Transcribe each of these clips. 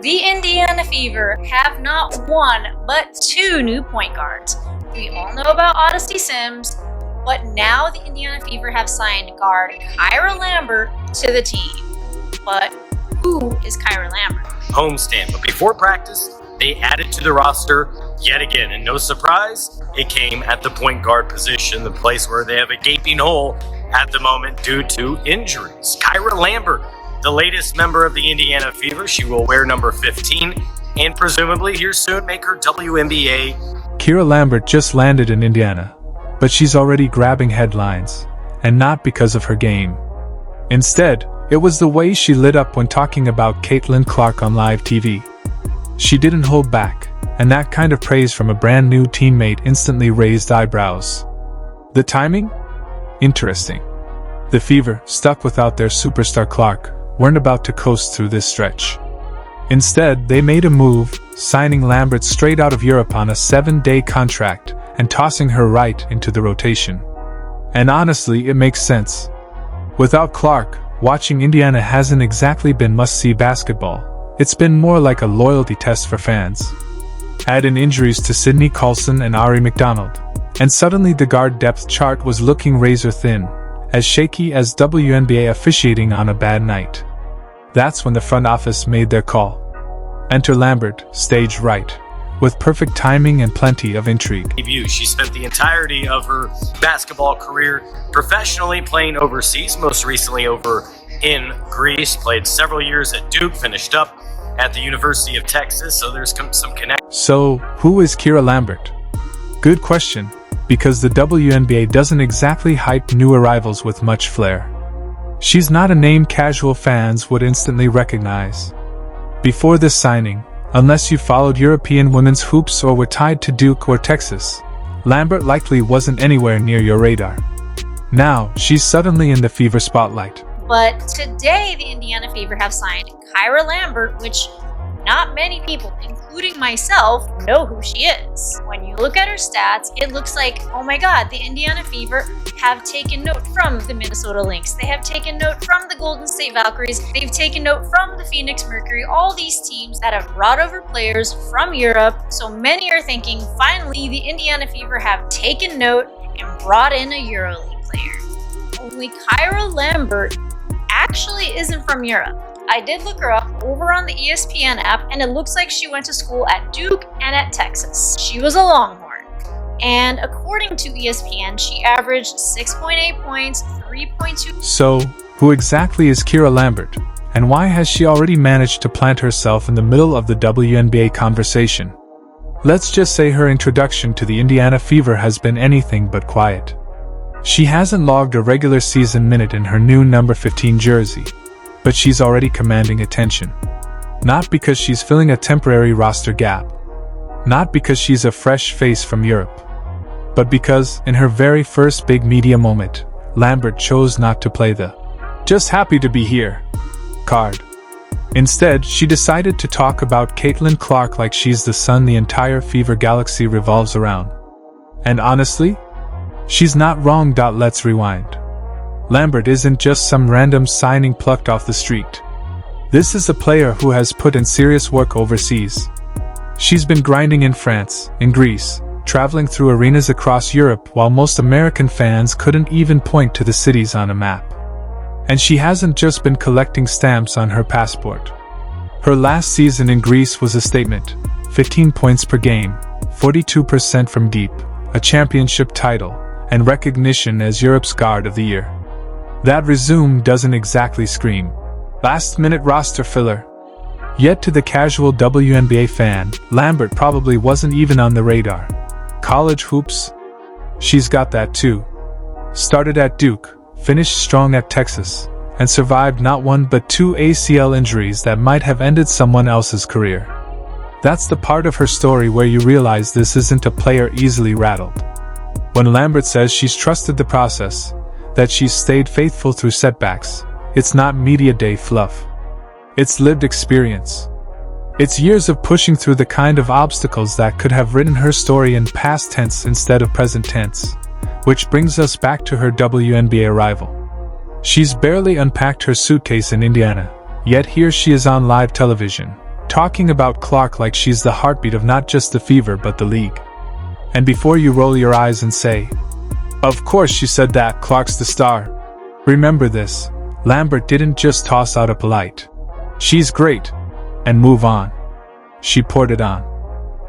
The Indiana Fever have not one, but two new point guards. We all know about Odyssey Sims, but now the Indiana Fever have signed guard Kyra Lambert to the team. But who is Kyra Lambert? Homestand, but before practice, they added to the roster yet again, and no surprise, it came at the point guard position, the place where they have a gaping hole at the moment due to injuries. Kyra Lambert, the latest member of the Indiana Fever, she will wear number 15 and presumably here soon make her WNBA. Kyra Lambert just landed in Indiana, but she's already grabbing headlines, and not because of her game. Instead, it was the way she lit up when talking about Caitlin Clark on live TV. She didn't hold back, and that kind of praise from a brand new teammate instantly raised eyebrows. The timing? Interesting. The Fever, stuck without their superstar Clark, weren't about to coast through this stretch. Instead, they made a move, signing Lambert straight out of Europe on a 7-day contract and tossing her right into the rotation. And honestly, it makes sense. Without Clark, watching Indiana hasn't exactly been must-see basketball. It's been more like a loyalty test for fans. Add in injuries to Sydney Colson and Ari McDonald, and suddenly the guard depth chart was looking razor thin, as shaky as WNBA officiating on a bad night. That's when the front office made their call. Enter Lambert, stage right, with perfect timing and plenty of intrigue. She spent the entirety of her basketball career professionally playing overseas, most recently over in Greece, played several years at Duke, finished up at the University of Texas, so there's some connection. So, who is Kyra Lambert? Good question, because the WNBA doesn't exactly hype new arrivals with much flair. She's not a name casual fans would instantly recognize. Before this signing, unless you followed European women's hoops or were tied to Duke or Texas, Lambert likely wasn't anywhere near your radar. Now, she's suddenly in the Fever spotlight. But today, the Indiana Fever have signed Kyra Lambert, which not many people, including myself, know who she is. When you look at her stats, it looks like, oh my god, the Indiana Fever have taken note from the Minnesota Lynx. They have taken note from the Golden State Valkyries. They've taken note from the Phoenix Mercury. All these teams that have brought over players from Europe. So many are thinking, finally, the Indiana Fever have taken note and brought in a EuroLeague player. Only Kyra Lambert actually isn't from Europe. I did look her up over on the ESPN app, and it looks like she went to school at Duke and at Texas. She was a Longhorn. And according to ESPN, she averaged 6.8 points, 3.2... So, who exactly is Kyra Lambert? And why has she already managed to plant herself in the middle of the WNBA conversation? Let's just say her introduction to the Indiana Fever has been anything but quiet. She hasn't logged a regular season minute in her new number 15 jersey, but she's already commanding attention. Not because she's filling a temporary roster gap. Not because she's a fresh face from Europe. But because, in her very first big media moment, Lambert chose not to play the "just happy to be here" card. Instead, she decided to talk about Caitlin Clark like she's the sun the entire Fever galaxy revolves around. And honestly, she's not wrong. Let's rewind. Lambert isn't just some random signing plucked off the street. This is a player who has put in serious work overseas. She's been grinding in France, in Greece, traveling through arenas across Europe while most American fans couldn't even point to the cities on a map. And she hasn't just been collecting stamps on her passport. Her last season in Greece was a statement: 15 points per game, 42% from deep, a championship title, and recognition as Europe's Guard of the Year. That resume doesn't exactly scream last-minute roster filler. Yet to the casual WNBA fan, Lambert probably wasn't even on the radar. College hoops? She's got that too. Started at Duke, finished strong at Texas, and survived not one but two ACL injuries that might have ended someone else's career. That's the part of her story where you realize this isn't a player easily rattled. When Lambert says she's trusted the process, that she's stayed faithful through setbacks, it's not media day fluff. It's lived experience. It's years of pushing through the kind of obstacles that could have written her story in past tense instead of present tense, which brings us back to her WNBA arrival. She's barely unpacked her suitcase in Indiana, yet here she is on live television, talking about Clark like she's the heartbeat of not just the Fever but the league. And before you roll your eyes and say, "Of course she said that, Clark's the star," remember this: Lambert didn't just toss out a polite, "She's great," and move on. She poured it on.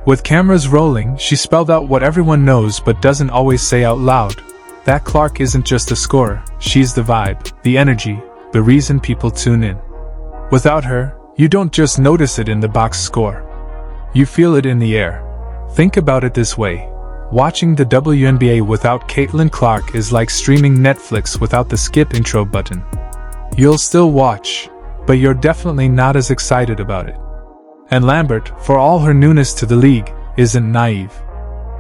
With cameras rolling, she spelled out what everyone knows but doesn't always say out loud: that Clark isn't just a scorer, she's the vibe, the energy, the reason people tune in. Without her, you don't just notice it in the box score. You feel it in the air. Think about it this way: watching the WNBA without Caitlin Clark is like streaming Netflix without the skip intro button. You'll still watch, but you're definitely not as excited about it. And Lambert, for all her newness to the league, isn't naive.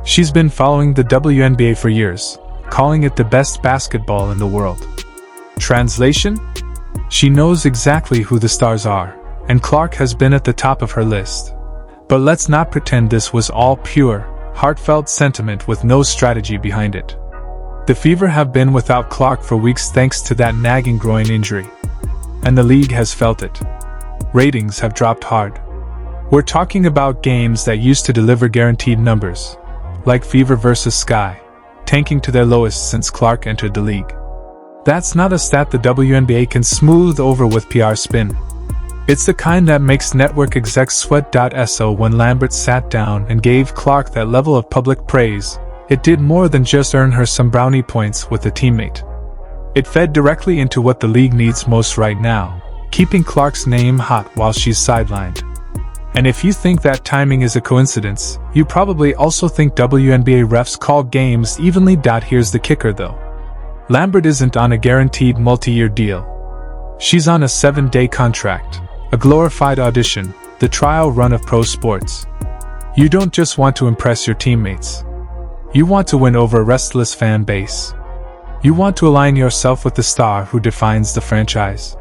She's been following the WNBA for years, calling it the best basketball in the world. Translation? She knows exactly who the stars are, and Clark has been at the top of her list. But let's not pretend this was all pure, heartfelt sentiment with no strategy behind it. The Fever have been without Clark for weeks thanks to that nagging groin injury. And the league has felt it. Ratings have dropped hard. We're talking about games that used to deliver guaranteed numbers, like Fever vs Sky, tanking to their lowest since Clark entered the league. That's not a stat the WNBA can smooth over with PR spin. It's the kind that makes network execs sweat. So when Lambert sat down and gave Clark that level of public praise, it did more than just earn her some brownie points with a teammate. It fed directly into what the league needs most right now, keeping Clark's name hot while she's sidelined. And if you think that timing is a coincidence, you probably also think WNBA refs call games evenly. Here's the kicker though. Lambert isn't on a guaranteed multi-year deal. She's on a 7-day contract, a glorified audition, the trial run of pro sports. You don't just want to impress your teammates. You want to win over a restless fan base. You want to align yourself with the star who defines the franchise.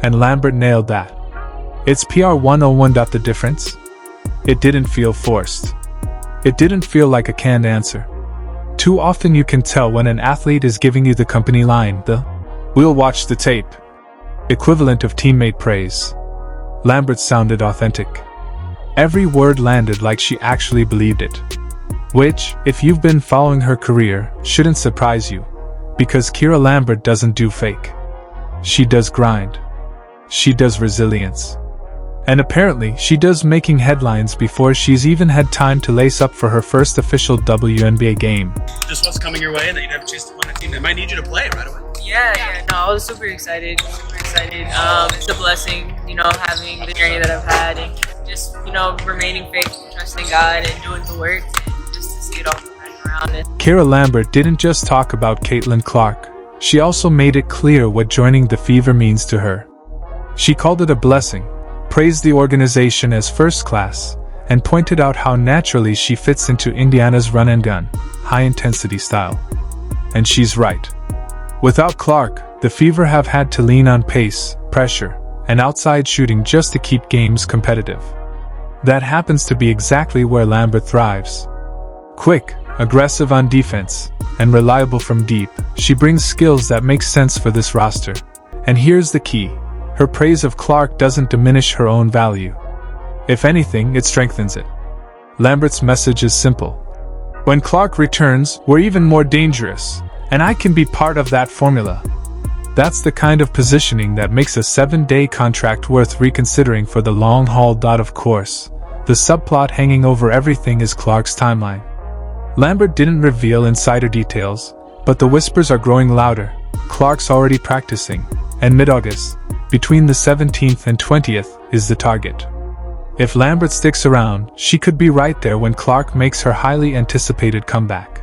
And Lambert nailed that. It's PR 101. The difference? It didn't feel forced. It didn't feel like a canned answer. Too often you can tell when an athlete is giving you the company line, the "we'll watch the tape" equivalent of teammate praise. Lambert sounded authentic. Every word landed like she actually believed it. Which, if you've been following her career, shouldn't surprise you, because Kyra Lambert doesn't do fake. She does grind. She does resilience. And apparently, she does making headlines before she's even had time to lace up for her first official WNBA game. Just what's coming your way and that you'd have a chance to play on a team that might need you to play right away. No, I was super excited. It's a blessing, having the journey that I've had and just, remaining faithful, trusting God and doing the work and just to see it all come back around. Kyra Lambert didn't just talk about Caitlin Clark. She also made it clear what joining the Fever means to her. She called it a blessing, praised the organization as first class, and pointed out how naturally she fits into Indiana's run-and-gun, high-intensity style. And she's right. Without Clark, the Fever have had to lean on pace, pressure, and outside shooting just to keep games competitive. That happens to be exactly where Lambert thrives. Quick, aggressive on defense, and reliable from deep, she brings skills that make sense for this roster. And here's the key. Her praise of Clark doesn't diminish her own value. If anything, it strengthens it. Lambert's message is simple. When Clark returns, we're even more dangerous, and I can be part of that formula. That's the kind of positioning that makes a 7-day contract worth reconsidering for the long haul. Of course, the subplot hanging over everything is Clark's timeline. Lambert didn't reveal insider details, but the whispers are growing louder. Clark's already practicing, and mid-August, between the 17th and 20th, is the target. If Lambert sticks around, she could be right there when Clark makes her highly anticipated comeback.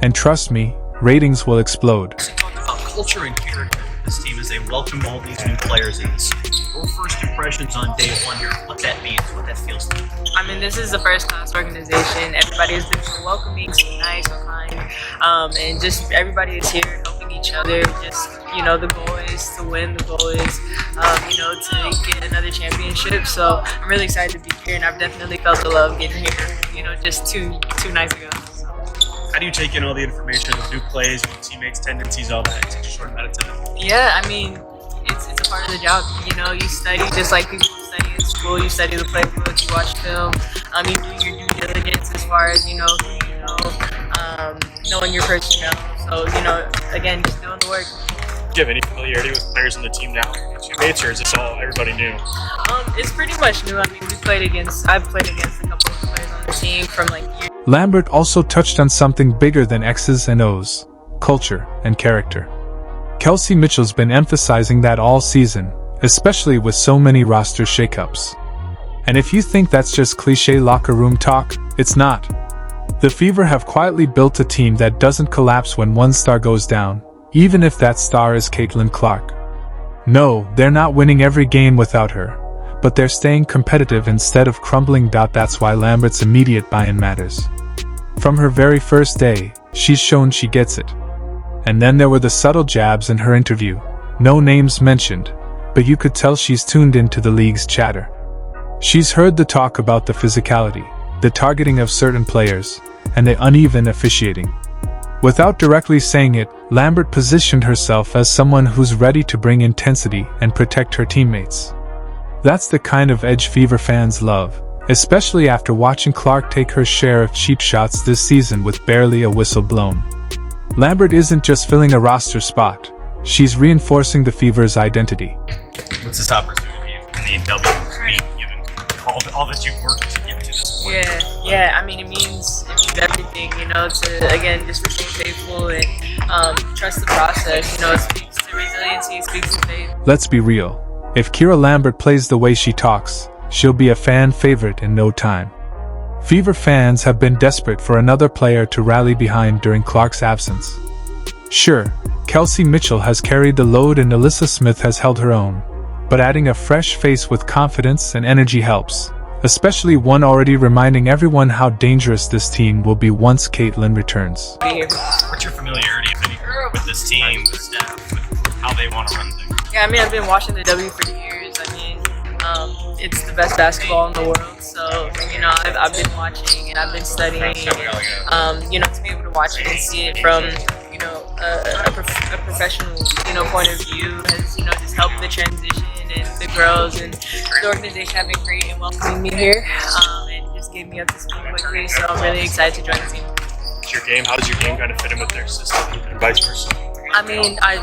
And trust me, ratings will explode. Talk about culture and character of this team as they welcome all these new players in. Your first impressions on day one here, what that means, what that feels like. This is a first-class organization. Everybody has been so welcoming, so nice, so kind, and just everybody is here helping each other. Just, the goal is to win. The goal is, to get another championship. So I'm really excited to be here, and I've definitely felt the love getting here, just two nights ago. So. How do you take in all the information of new plays, new teammates, tendencies, all that in such a short amount of time? Yeah, it's a part of the job. You study just like people study in school. You study the playbook, you watch film, you do your due diligence as far as, you know, who you know, knowing your personnel. So, you know, again, just doing the work. Do you have any familiarity with players on the team now, teammates, or is this all everybody new? It's pretty much new. I mean, I've played against a couple of players on the team from like years. Lambert also touched on something bigger than X's and O's: culture and character. Kelsey Mitchell's been emphasizing that all season, especially with so many roster shakeups. And if you think that's just cliche locker room talk, it's not. The Fever have quietly built a team that doesn't collapse when one star goes down, even if that star is Caitlin Clark. No, they're not winning every game without her, but they're staying competitive instead of crumbling. That's why Lambert's immediate buy-in matters. From her very first day, she's shown she gets it. And then there were the subtle jabs in her interview. No names mentioned, but you could tell she's tuned into the league's chatter. She's heard the talk about the physicality, the targeting of certain players, and the uneven officiating. Without directly saying it, Lambert positioned herself as someone who's ready to bring intensity and protect her teammates. That's the kind of edge Fever fans love, especially after watching Clark take her share of cheap shots this season with barely a whistle blown. Lambert isn't just filling a roster spot, she's reinforcing the Fever's identity. What's this opportunity in the WNBA, given all that you've worked to get to this point? Yeah. I mean, it means everything, you know, to, again, just remain faithful and trust the process. You know, it speaks to resiliency, it speaks to faith. Let's be real. If Kyra Lambert plays the way she talks, she'll be a fan favorite in no time. Fever fans have been desperate for another player to rally behind during Clark's absence. Sure, Kelsey Mitchell has carried the load and Alyssa Smith has held her own, but adding a fresh face with confidence and energy helps, especially one already reminding everyone how dangerous this team will be once Caitlin returns. What's your familiarity, if any, with this team, the staff, with how they want to run things? Yeah, I mean, I've been watching the W for years. I mean, it's the best basketball in the world. So, you know, I've been watching and I've been studying. And, you know, to be able to watch it and see it from, you know, a professional, you know, point of view has, you know, just helped the transition, and the girls and the organization have been great in welcoming me here, and just gave me up to speed quickly. So I'm really excited to join the team. How does your game kind of fit in with their system and vice versa? I mean, I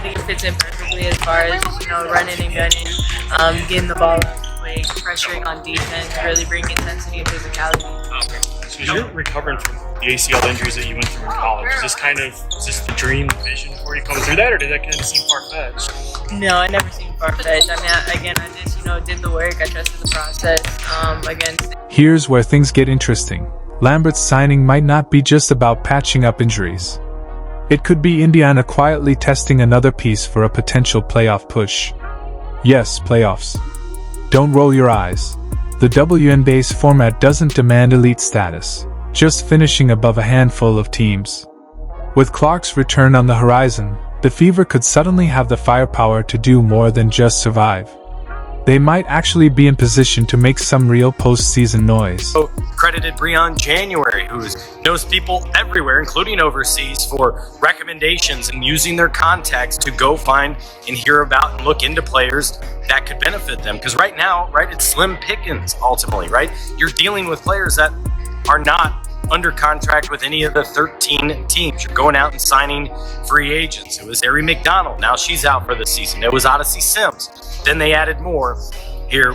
think it fits in perfectly as far as, you know, running and gunning, getting the ball up quick, pressuring on defense, really bringing intensity and physicality. So as you're recovering from the ACL injuries that you went through in college, is this the dream vision for you coming through that, or did that kind of seem far-fetched? No, it never seemed far-fetched. I mean, I just, you know, did the work. I trusted the process. Here's where things get interesting. Lambert's signing might not be just about patching up injuries. It could be Indiana quietly testing another piece for a potential playoff push. Yes, playoffs. Don't roll your eyes. The WNBA's format doesn't demand elite status, just finishing above a handful of teams. With Clark's return on the horizon, the Fever could suddenly have the firepower to do more than just survive. They might actually be in position to make some real postseason noise. Credited Breon January, who knows people everywhere, including overseas, for recommendations and using their contacts to go find and hear about and look into players that could benefit them. Because right now, right, it's slim pickings ultimately, right? You're dealing with players that are not under contract with any of the 13 teams. You're going out and signing free agents. It was Ari McDonald. Now she's out for the season. It was Odyssey Sims. Then they added more here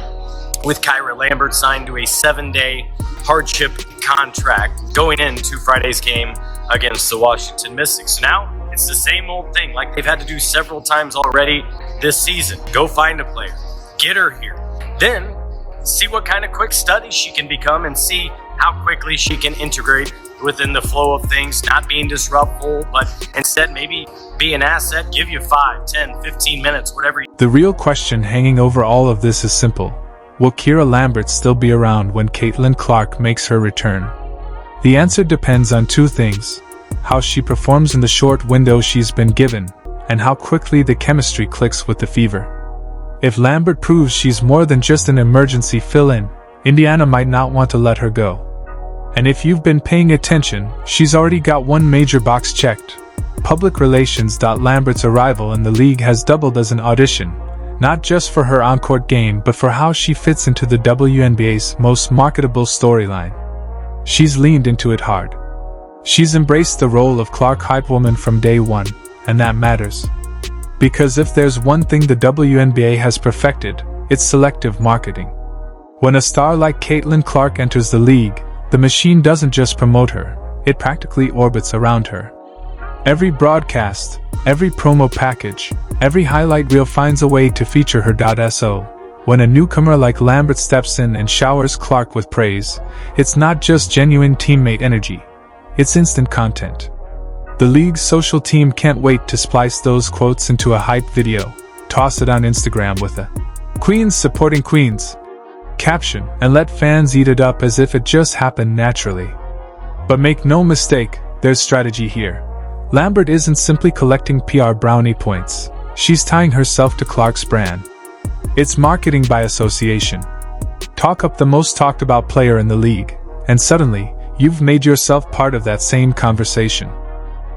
with Kyra Lambert signed to a 7-day hardship contract going into Friday's game against the Washington Mystics. So now it's the same old thing like they've had to do several times already this season. Go find a player, get her here, then see what kind of quick study she can become and see how quickly she can integrate within the flow of things, not being disruptful, but instead maybe be an asset, give you 5, 10, 15 minutes, whatever. The real question hanging over all of this is simple. Will Kyra Lambert still be around when Caitlin Clark makes her return? The answer depends on two things: how she performs in the short window she's been given, and how quickly the chemistry clicks with the Fever. If Lambert proves she's more than just an emergency fill-in, Indiana might not want to let her go. And if you've been paying attention, she's already got one major box checked. Public relations. Lambert's arrival in the league has doubled as an audition, not just for her on-court game but for how she fits into the WNBA's most marketable storyline. She's leaned into it hard. She's embraced the role of Clark hype woman from day one, and that matters. Because if there's one thing the WNBA has perfected, it's selective marketing. When a star like Caitlin Clark enters the league, the machine doesn't just promote her, it practically orbits around her. Every broadcast, every promo package, every highlight reel finds a way to feature her. So, when a newcomer like Lambert steps in and showers Clark with praise, it's not just genuine teammate energy, it's instant content. The league's social team can't wait to splice those quotes into a hype video, toss it on Instagram with a "Queens supporting Queens" caption, and let fans eat it up as if it just happened naturally. But make no mistake, there's strategy here. Lambert isn't simply collecting PR brownie points, she's tying herself to Clark's brand. It's marketing by association. Talk up the most talked about player in the league, and suddenly, you've made yourself part of that same conversation.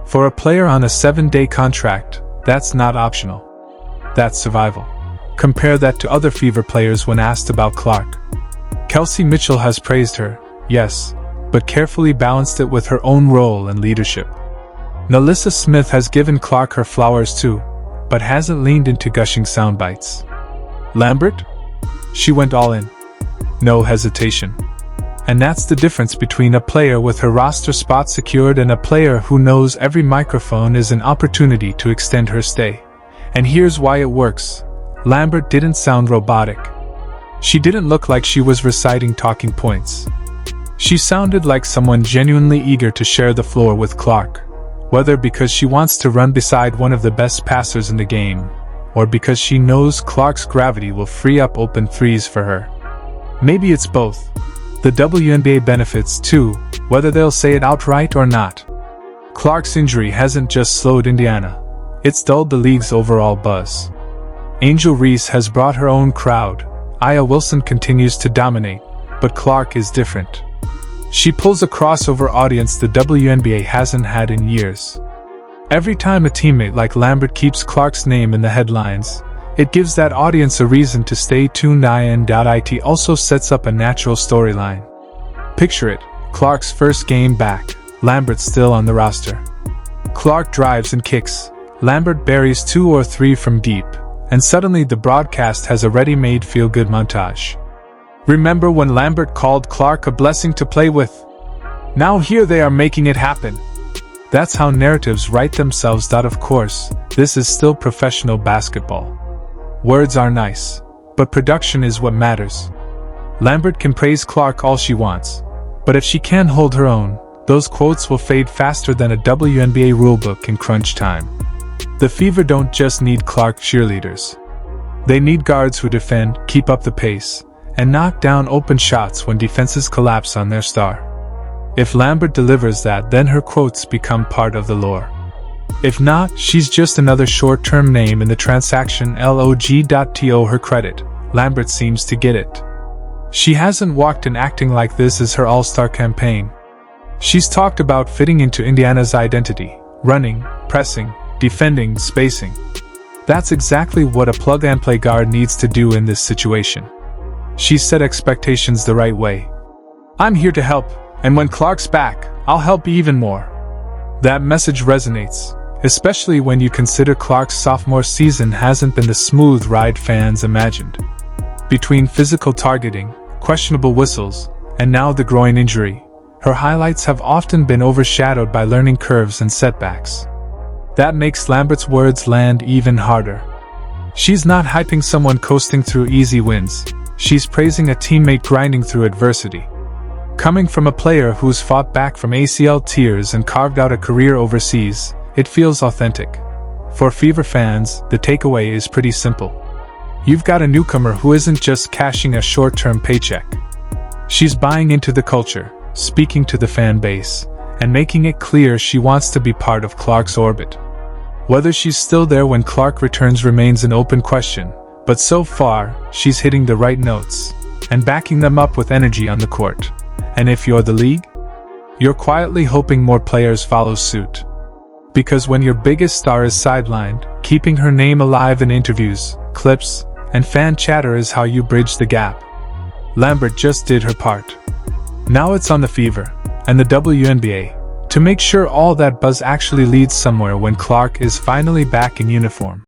For a player on a 7-day contract, that's not optional. That's survival. Compare that to other Fever players when asked about Clark. Kelsey Mitchell has praised her, yes, but carefully balanced it with her own role and leadership. Nalissa Smith has given Clark her flowers too, but hasn't leaned into gushing sound bites. Lambert? She went all in. No hesitation. And that's the difference between a player with her roster spot secured and a player who knows every microphone is an opportunity to extend her stay. And here's why it works. Lambert didn't sound robotic. She didn't look like she was reciting talking points. She sounded like someone genuinely eager to share the floor with Clark, whether because she wants to run beside one of the best passers in the game, or because she knows Clark's gravity will free up open threes for her. Maybe it's both. The WNBA benefits too, whether they'll say it outright or not. Clark's injury hasn't just slowed Indiana, it's dulled the league's overall buzz. Angel Reese has brought her own crowd, Aya Wilson continues to dominate, but Clark is different. She pulls a crossover audience the WNBA hasn't had in years. Every time a teammate like Lambert keeps Clark's name in the headlines, it gives that audience a reason to stay tuned. It also sets up a natural storyline. Picture it, Clark's first game back, Lambert still on the roster. Clark drives and kicks, Lambert buries 2 or 3 from deep, and suddenly the broadcast has a ready-made feel-good montage. Remember when Lambert called Clark a blessing to play with? Now here they are making it happen. That's how narratives write themselves. Of course, this is still professional basketball. Words are nice, but production is what matters. Lambert can praise Clark all she wants, but if she can't hold her own, those quotes will fade faster than a WNBA rulebook in crunch time. The Fever don't just need Clark cheerleaders. They need guards who defend, keep up the pace, and knock down open shots when defenses collapse on their star. If Lambert delivers that, then her quotes become part of the lore. If not, she's just another short-term name in the transaction log. To her credit, Lambert seems to get it. She hasn't walked in acting like this is her all-star campaign. She's talked about fitting into Indiana's identity, running, pressing, defending, spacing. That's exactly what a plug-and-play guard needs to do in this situation. She's set expectations the right way. I'm here to help, and when Clark's back, I'll help even more. That message resonates, especially when you consider Clark's sophomore season hasn't been the smooth ride fans imagined. Between physical targeting, questionable whistles, and now the groin injury, her highlights have often been overshadowed by learning curves and setbacks. That makes Lambert's words land even harder. She's not hyping someone coasting through easy wins, she's praising a teammate grinding through adversity. Coming from a player who's fought back from ACL tears and carved out a career overseas, it feels authentic. For Fever fans, the takeaway is pretty simple. You've got a newcomer who isn't just cashing a short-term paycheck. She's buying into the culture, speaking to the fan base, and making it clear she wants to be part of Clark's orbit. Whether she's still there when Clark returns remains an open question, but so far, she's hitting the right notes, and backing them up with energy on the court. And if you're the league, you're quietly hoping more players follow suit. Because when your biggest star is sidelined, keeping her name alive in interviews, clips, and fan chatter is how you bridge the gap. Lambert just did her part. Now it's on the Fever and the WNBA to make sure all that buzz actually leads somewhere when Clark is finally back in uniform.